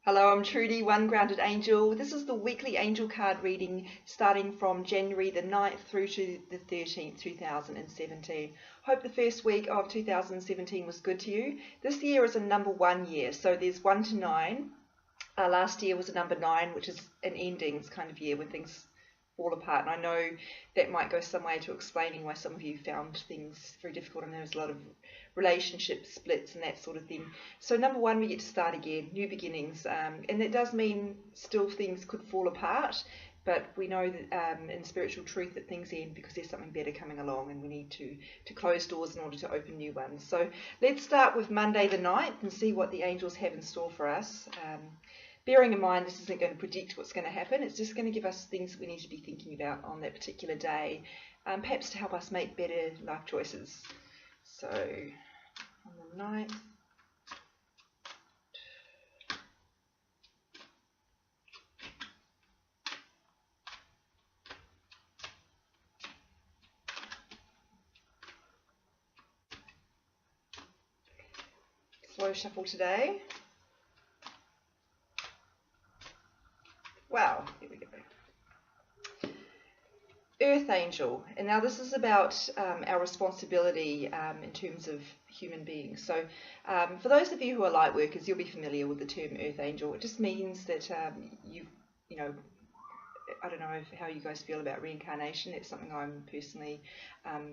Hello, I'm Trudy, One Grounded Angel. This is the weekly angel card reading starting from January the 9th through to the 13th, 2017. Hope the first week of 2017 was good to you. This year is a number 1 year, so there's 1 to 9. Last year was a number 9, which is an endings kind of year when things fall apart. And I know that might go some way to explaining why some of you found things very difficult, and there was a lot of relationship splits and that sort of thing. So number 1, we get to start again, new beginnings, and that does mean still things could fall apart, but we know that in spiritual truth that things end because there's something better coming along, and we need to close doors in order to open new ones. So let's start with Monday the 9th and see what the angels have in store for us. Bearing in mind this isn't going to predict what's going to happen, it's just going to give us things that we need to be thinking about on that particular day, perhaps to help us make better life choices. So, on the 9th, slow shuffle today. Wow, here we go. Earth Angel, and now this is about our responsibility in terms of human beings. So for those of you who are light workers, you'll be familiar with the term Earth Angel. It just means that you know, I don't know how you guys feel about reincarnation. It's something I'm personally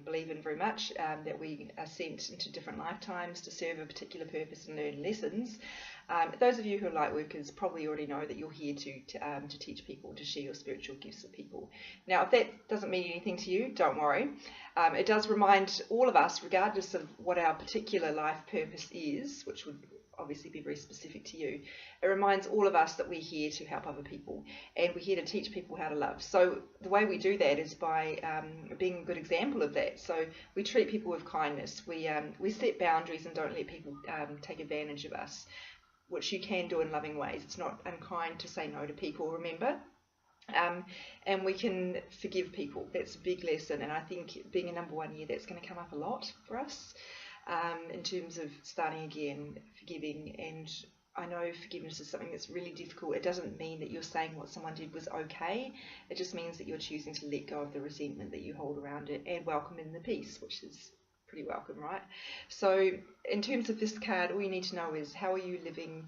believe in very much, that we are sent into different lifetimes to serve a particular purpose and learn lessons. Those of you who are light workers probably already know that you're here to teach people, to share your spiritual gifts with people. Now, if that doesn't mean anything to you, don't worry. It does remind all of us, regardless of what our particular life purpose is, which would obviously be very specific to you, it reminds all of us that we're here to help other people, and we're here to teach people how to love. So the way we do that is by being a good example of that. So we treat people with kindness, we set boundaries and don't let people take advantage of us, which you can do in loving ways. It's not unkind to say no to people, remember. And we can forgive people. That's a big lesson, and I think being a number 1 year, that's going to come up a lot for us. In terms of starting again, forgiving, and I know forgiveness is something that's really difficult. It doesn't mean that you're saying what someone did was okay. It just means that you're choosing to let go of the resentment that you hold around it and welcome in the peace, which is pretty welcome, right? So in terms of this card, all you need to know is how are you living,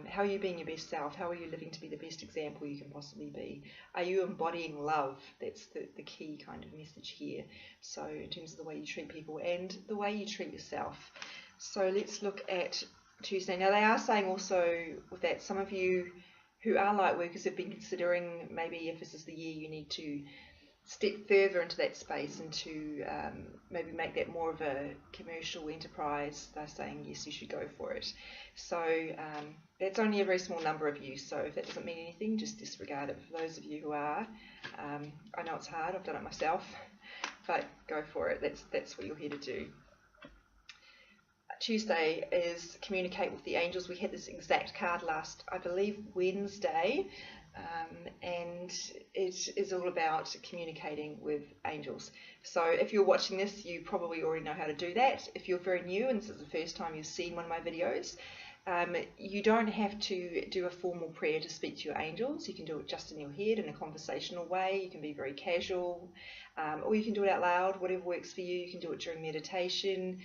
how are you being your best self? How are you living to be the best example you can possibly be? Are you embodying love? That's the key kind of message here. So in terms of the way you treat people and the way you treat yourself. So let's look at Tuesday. Now they are saying also with that, some of you who are light workers have been considering maybe if this is the year you need to step further into that space and to maybe make that more of a commercial enterprise. They're saying yes, you should go for it. So that's only a very small number of you, so if that doesn't mean anything, just disregard it. For those of you who are, I know it's hard, I've done it myself, but go for it. That's what you're here to do. Tuesday is communicate with the angels. We had this exact card last, I believe, Wednesday. And it is all about communicating with angels. So if you're watching this, you probably already know how to do that. If you're very new and this is the first time you've seen one of my videos, you don't have to do a formal prayer to speak to your angels. You can do it just in your head in a conversational way. You can be very casual, or you can do it out loud, whatever works for you. You can do it during meditation.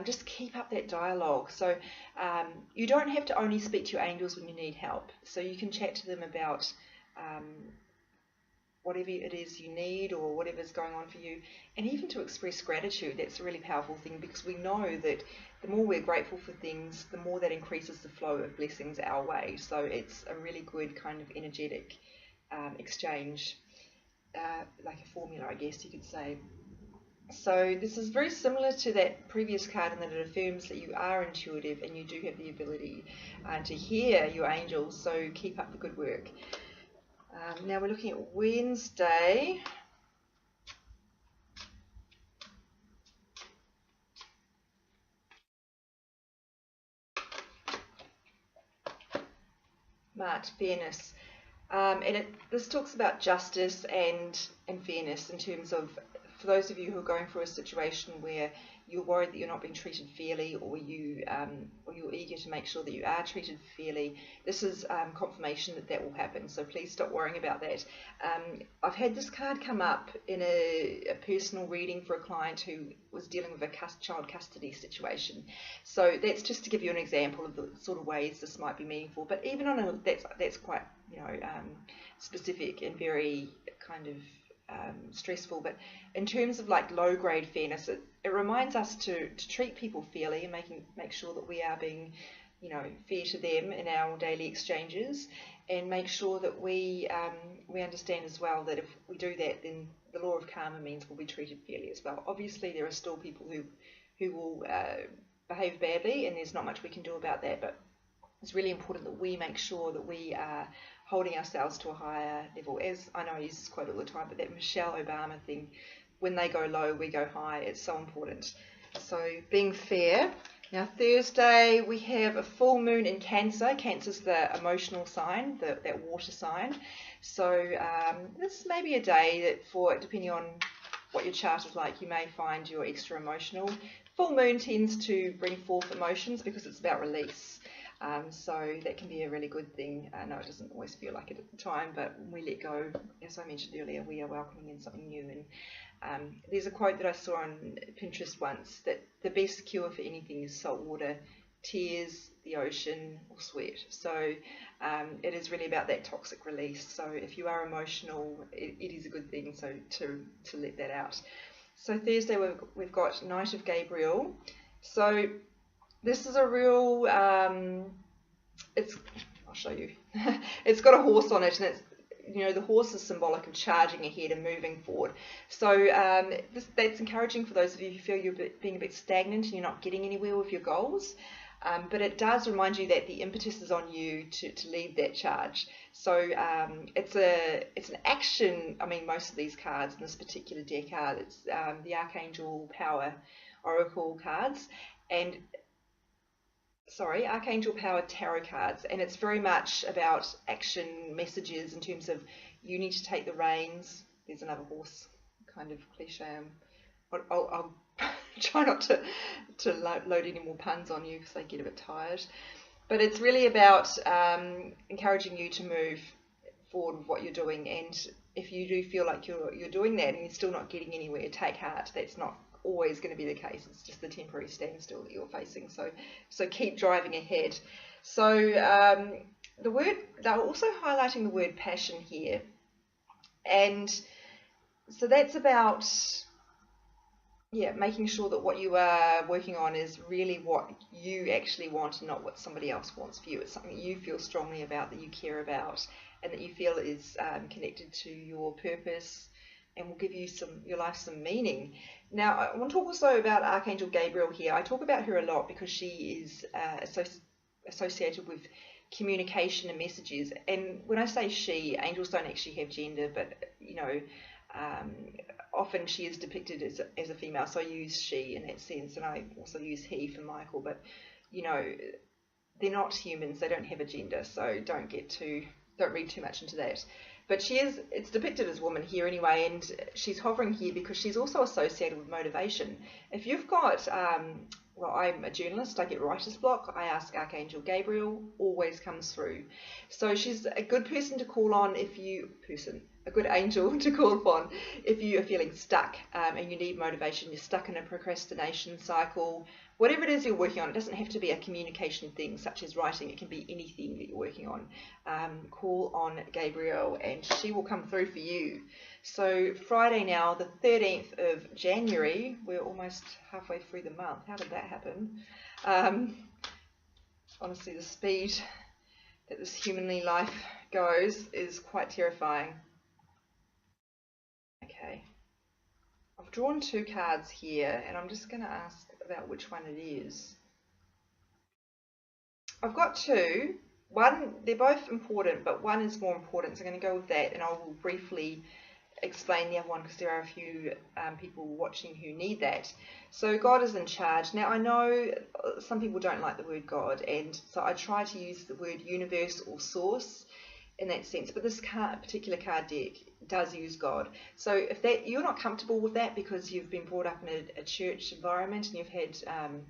Just keep up that dialogue. So you don't have to only speak to your angels when you need help. So you can chat to them about whatever it is you need or whatever's going on for you, and even to express gratitude. That's a really powerful thing, because we know that the more we're grateful for things, the more that increases the flow of blessings our way. So it's a really good kind of energetic exchange, like a formula, I guess you could say. So this is very similar to that previous card in that it affirms that you are intuitive and you do have the ability to hear your angels, so keep up the good work. Now we're looking at Wednesday. March, fairness. And this talks about justice and fairness in terms of, for those of you who are going through a situation where you're worried that you're not being treated fairly, or you're eager to make sure that you are treated fairly, this is confirmation that that will happen. So please stop worrying about that. I've had this card come up in a personal reading for a client who was dealing with a child custody situation. So that's just to give you an example of the sort of ways this might be meaningful. But even on a that's quite specific and very kind of stressful. But in terms of like low grade fairness, it reminds us to treat people fairly and make sure that we are being fair to them in our daily exchanges, and make sure that we understand as well that if we do that, then the law of karma means we'll be treated fairly as well. Obviously there are still people who will behave badly, and there's not much we can do about that, but it's really important that we make sure that we are holding ourselves to a higher level. As I know I use this quote all the time, but that Michelle Obama thing, when they go low, we go high, it's so important. So being fair. Now Thursday we have a full moon in Cancer. Cancer's the emotional sign, that water sign. So this may be a day that, depending on what your chart is like, you may find you're extra emotional. Full moon tends to bring forth emotions because it's about release. So that can be a really good thing. I know it doesn't always feel like it at the time, but when we let go, as I mentioned earlier, we are welcoming in something new. And there's a quote that I saw on Pinterest once, that the best cure for anything is salt water, tears, the ocean, or sweat. So it is really about that toxic release. So if you are emotional, it is a good thing to let that out. So Thursday we've got Knight of Gabriel. So this is a real, I'll show you. It's got a horse on it, and it's, the horse is symbolic of charging ahead and moving forward. So that's encouraging for those of you who feel you're being a bit stagnant and you're not getting anywhere with your goals. But it does remind you that the impetus is on you to lead that charge. So it's an action. I mean, most of these cards in this particular deck are the Archangel Power Oracle cards, and Archangel Power Tarot cards, and it's very much about action messages in terms of you need to take the reins. There's another horse, kind of cliche. I'll try not to load any more puns on you because I get a bit tired. But it's really about encouraging you to move forward with what you're doing, and if you do feel like you're doing that and you're still not getting anywhere, take heart. That's not always going to be the case. It's just the temporary standstill that you're facing. So keep driving ahead. So they're also highlighting the word passion here, and so that's about making sure that what you are working on is really what you actually want and not what somebody else wants for you. It's something you feel strongly about, that you care about, and that you feel is connected to your purpose and will give your life some meaning. Now, I want to talk also about Archangel Gabriel here. I talk about her a lot because she is associated with communication and messages. And when I say she, angels don't actually have gender, but often she is depicted as a female. So I use she in that sense, and I also use he for Michael. But they're not humans; they don't have a gender. So don't read too much into that. But it's depicted as woman here anyway, and she's hovering here because she's also associated with motivation. If you've got, I'm a journalist, I get writer's block, I ask Archangel Gabriel, always comes through. So she's a good person to call on a good angel to call upon if you are feeling stuck and you need motivation, you're stuck in a procrastination cycle, whatever it is you're working on. It doesn't have to be a communication thing such as writing, it can be anything that you're working on. Call on Gabriel and she will come through for you. So Friday now, the 13th of January, we're almost halfway through the month. How did that happen? Honestly, the speed that this humanly life goes is quite terrifying. Okay, I've drawn two cards here and I'm just going to ask about which one it is. I've got two. One, they're both important, but one is more important, so I'm going to go with that, and I will briefly explain the other one because there are a few people watching who need that. So God is in charge. Now I know some people don't like the word God, and so I try to use the word universe or source in that sense. But this particular card deck does use God. So if that you're not comfortable with that because you've been brought up in a church environment and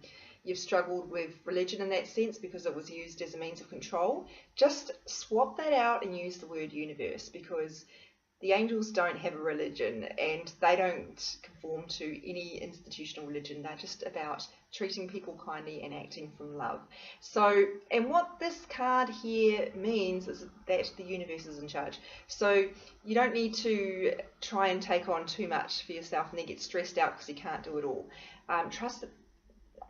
you've struggled with religion in that sense because it was used as a means of control, just swap that out and use the word universe, because the angels don't have a religion and they don't conform to any institutional religion. They're just about treating people kindly and acting from love. So, and what this card here means is that the universe is in charge. So you don't need to try and take on too much for yourself and then get stressed out because you can't do it all. Trust that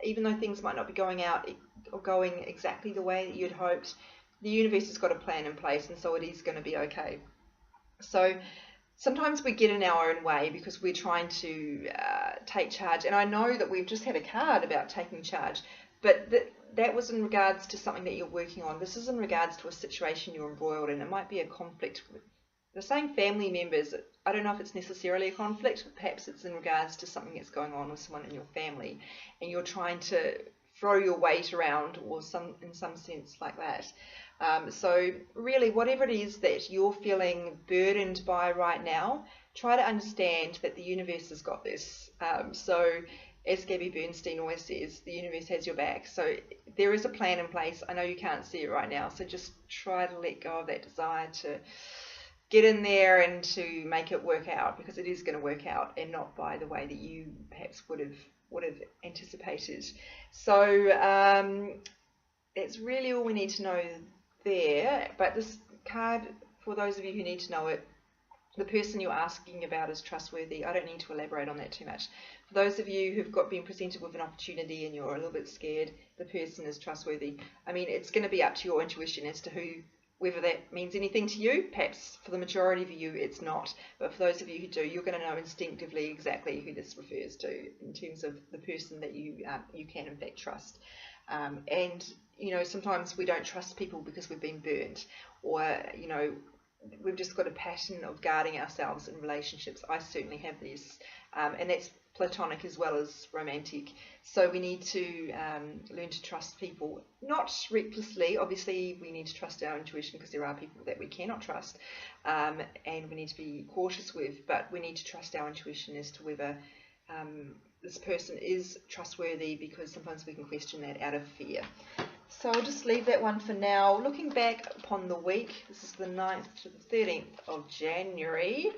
even though things might not be going out or going exactly the way that you'd hoped, the universe has got a plan in place, and so it is going to be okay. So sometimes we get in our own way because we're trying to take charge. And I know that we've just had a card about taking charge, but that was in regards to something that you're working on. This is in regards to a situation you're embroiled in. It might be a conflict with the same family members. I don't know if it's necessarily a conflict, but perhaps it's in regards to something that's going on with someone in your family, and you're trying to throw your weight around, or in some sense like that. So really, whatever it is that you're feeling burdened by right now, try to understand that the universe has got this. So as Gabby Bernstein always says, the universe has your back. So there is a plan in place. I know you can't see it right now, so just try to let go of that desire to get in there and to make it work out, because it is going to work out, and not by the way that you perhaps would have anticipated. So that's really all we need to know there. But this card, for those of you who need to know it, the person you're asking about is trustworthy. I don't need to elaborate on that too much. For those of you who've been presented with an opportunity and you're a little bit scared, the person is trustworthy. I mean, it's going to be up to your intuition as to whether that means anything to you. Perhaps for the majority of you it's not, but for those of you who do, you're going to know instinctively exactly who this refers to in terms of the person that you can in fact trust. And sometimes we don't trust people because we've been burnt, or we've just got a pattern of guarding ourselves in relationships. I certainly have this, and that's platonic as well as romantic. So we need to learn to trust people, not recklessly. Obviously we need to trust our intuition, because there are people that we cannot trust, and we need to be cautious with, but we need to trust our intuition as to whether this person is trustworthy, because sometimes we can question that out of fear. So I'll just leave that one for now. Looking back upon the week, this is the 9th to the 13th of January.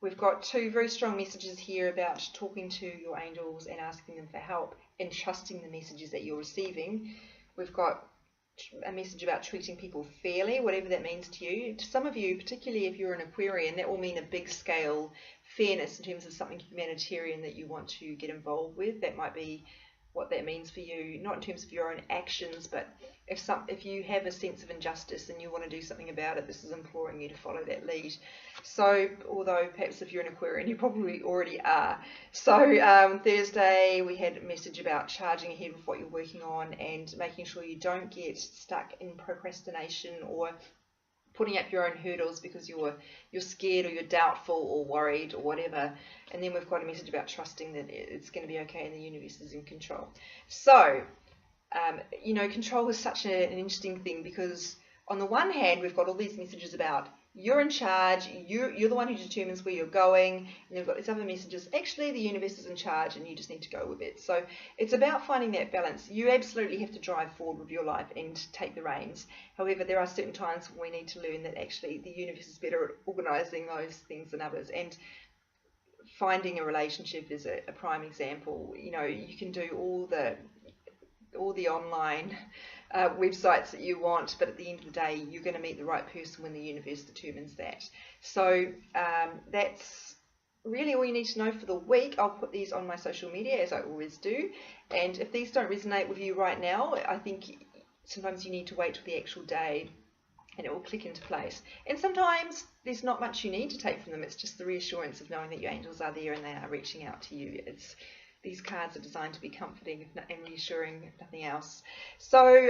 We've got two very strong messages here about talking to your angels and asking them for help and trusting the messages that you're receiving. We've got a message about treating people fairly, whatever that means to you. To some of you, particularly if you're an Aquarian, that will mean a big scale fairness in terms of something humanitarian that you want to get involved with. That might be what that means for you, not in terms of your own actions, but if you have a sense of injustice and you want to do something about it, this is imploring you to follow that lead. So, although perhaps if you're an Aquarian, you probably already are. So Thursday we had a message about charging ahead with what you're working on and making sure you don't get stuck in procrastination or putting up your own hurdles because you're scared or you're doubtful or worried or whatever. And then we've got a message about trusting that it's going to be okay and the universe is in control. So, control is such an interesting thing, because on the one hand we've got all these messages about you're in charge, you're the one who determines where you're going, and you've got these other messages, actually the universe is in charge and you just need to go with it. So it's about finding that balance. You absolutely have to drive forward with your life and take the reins. However, there are certain times when we need to learn that actually the universe is better at organising those things than others. And finding a relationship is a prime example. You can do all the online websites that you want, but at the end of the day you're going to meet the right person when the universe determines that. So that's really all you need to know for the week. I'll put these on my social media as I always do, and if these don't resonate with you right now, I think sometimes you need to wait till the actual day and it will click into place. And sometimes there's not much you need to take from them. It's just the reassurance of knowing that your angels are there and they are reaching out to you. These cards are designed to be comforting and reassuring, if nothing else. So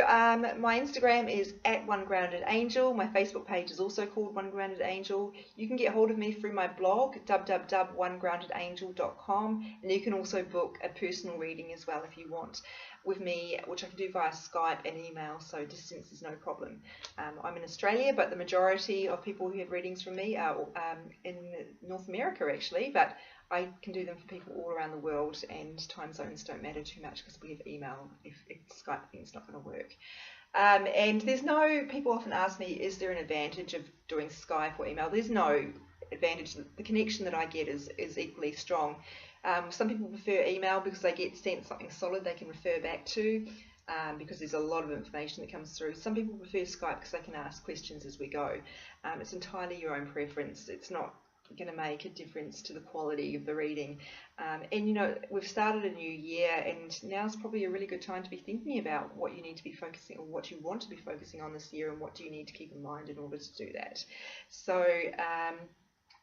my Instagram is @OneGroundedAngel. My Facebook page is also called One Grounded Angel. You can get hold of me through my blog, www.onegroundedangel.com, and you can also book a personal reading as well if you want. with me, which I can do via Skype and email, so distance is no problem. I'm in Australia, but the majority of people who have readings from me are in North America actually, but I can do them for people all around the world, and time zones don't matter too much because we have email if Skype thing's not going to work. And there's no, people often ask me, is there an advantage of doing Skype or email? There's no advantage. The connection that I get is equally strong. Some people prefer email because they get sent something solid they can refer back to, because there's a lot of information that comes through. Some people prefer Skype because they can ask questions as we go. It's entirely your own preference. It's not going to make a difference to the quality of the reading. And you know, we've started a new year, and now's probably a really good time to be thinking about what you need to be focusing on, what you want to be focusing on this year, and what do you need to keep in mind in order to do that. So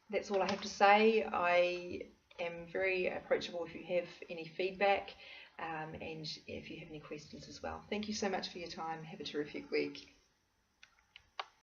that's all I have to say. I am very approachable if you have any feedback, and if you have any questions as well. Thank you so much for your time. Have a terrific week.